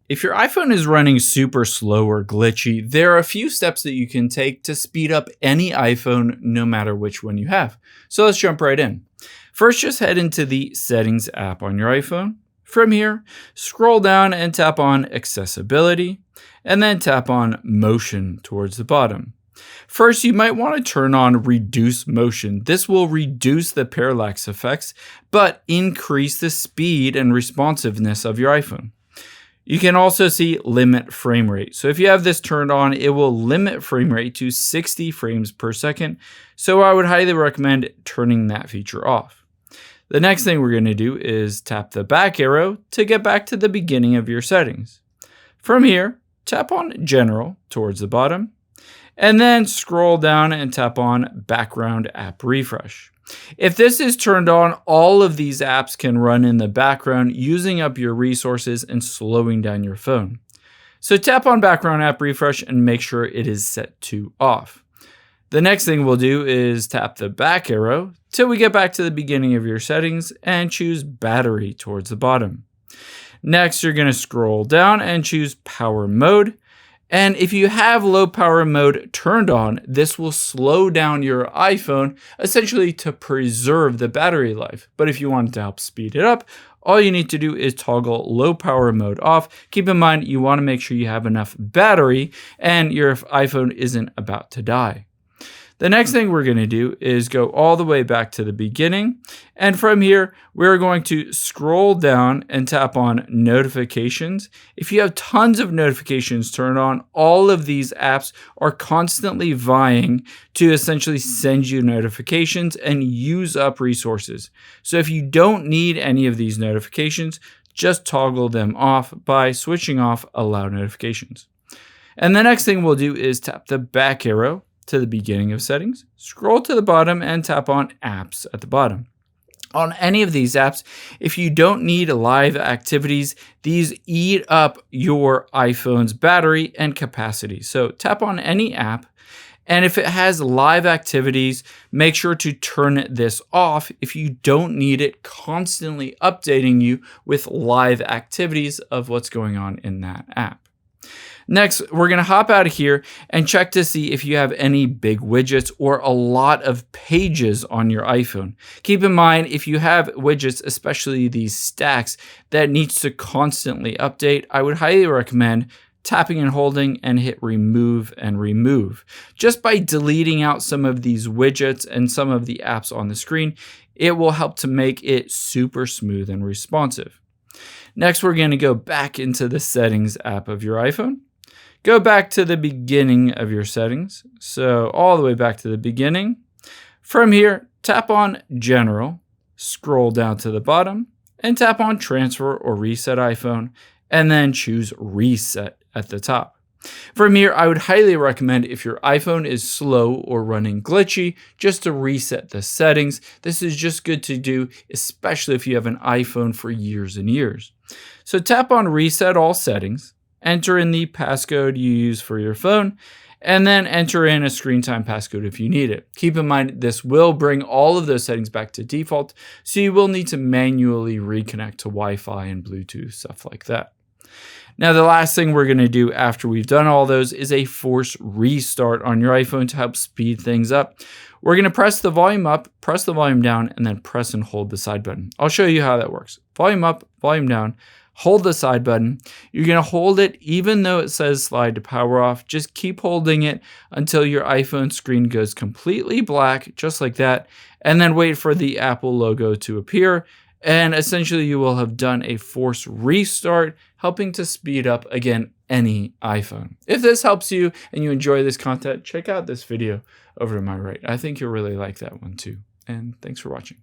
If your iPhone is running super slow or glitchy, there are a few steps that you can take to speed up any iPhone, no matter which one you have. So let's jump right in. First, just head into the Settings app on your iPhone. From here, scroll down and tap on Accessibility, and then tap on Motion towards the bottom. First, you might want to turn on Reduce Motion. This will reduce the parallax effects, but increase the speed and responsiveness of your iPhone. You can also see Limit Frame Rate. So if you have this turned on, it will limit frame rate to 60 frames per second. So I would highly recommend turning that feature off. The next thing we're going to do is tap the back arrow to get back to the beginning of your settings. From here, tap on General towards the bottom, and then scroll down and tap on Background App Refresh. If this is turned on, all of these apps can run in the background, using up your resources and slowing down your phone. So tap on Background App Refresh and make sure it is set to off. The next thing we'll do is tap the back arrow till we get back to the beginning of your settings and choose Battery towards the bottom. Next, you're going to scroll down and choose Power Mode. And if you have low power mode turned on, this will slow down your iPhone, essentially to preserve the battery life. But if you want to help speed it up, all you need to do is toggle low power mode off. Keep in mind, you want to make sure you have enough battery and your iPhone isn't about to die. The next thing we're going to do is go all the way back to the beginning. And from here, we're going to scroll down and tap on Notifications. If you have tons of notifications turned on, all of these apps are constantly vying to essentially send you notifications and use up resources. So if you don't need any of these notifications, just toggle them off by switching off Allow Notifications. And the next thing we'll do is tap the back arrow to the beginning of settings, scroll to the bottom and tap on Apps at the bottom. On any of these apps, if you don't need live activities, these eat up your iPhone's battery and capacity. So tap on any app, and if it has live activities, make sure to turn this off if you don't need it constantly updating you with live activities of what's going on in that app. Next, we're going to hop out of here and check to see if you have any big widgets or a lot of pages on your iPhone. Keep in mind, if you have widgets, especially these stacks that needs to constantly update, I would highly recommend tapping and holding and hit remove and remove. Just by deleting out some of these widgets and some of the apps on the screen, it will help to make it super smooth and responsive. Next, we're going to go back into the Settings app of your iPhone. Go back to the beginning of your settings. So all the way back to the beginning. From here, tap on General, scroll down to the bottom, and tap on Transfer or Reset iPhone, and then choose Reset at the top. From here, I would highly recommend, if your iPhone is slow or running glitchy, just to reset the settings. This is just good to do, especially if you have an iPhone for years and years. So tap on Reset All Settings, enter in the passcode you use for your phone, and then enter in a screen time passcode if you need it. Keep in mind, this will bring all of those settings back to default, so you will need to manually reconnect to Wi-Fi and Bluetooth, stuff like that. Now, the last thing we're going to do after we've done all those is a force restart on your iPhone to help speed things up. We're going to press the volume up, press the volume down, and then press and hold the side button. I'll show you how that works. Volume up, volume down. Hold the side button. You're going to hold it even though it says slide to power off. Just keep holding it until your iPhone screen goes completely black, just like that, and then wait for the Apple logo to appear. And essentially you will have done a force restart, helping to speed up, again, any iPhone. If this helps you and you enjoy this content, check out this video over to my right. I think you'll really like that one too. And thanks for watching.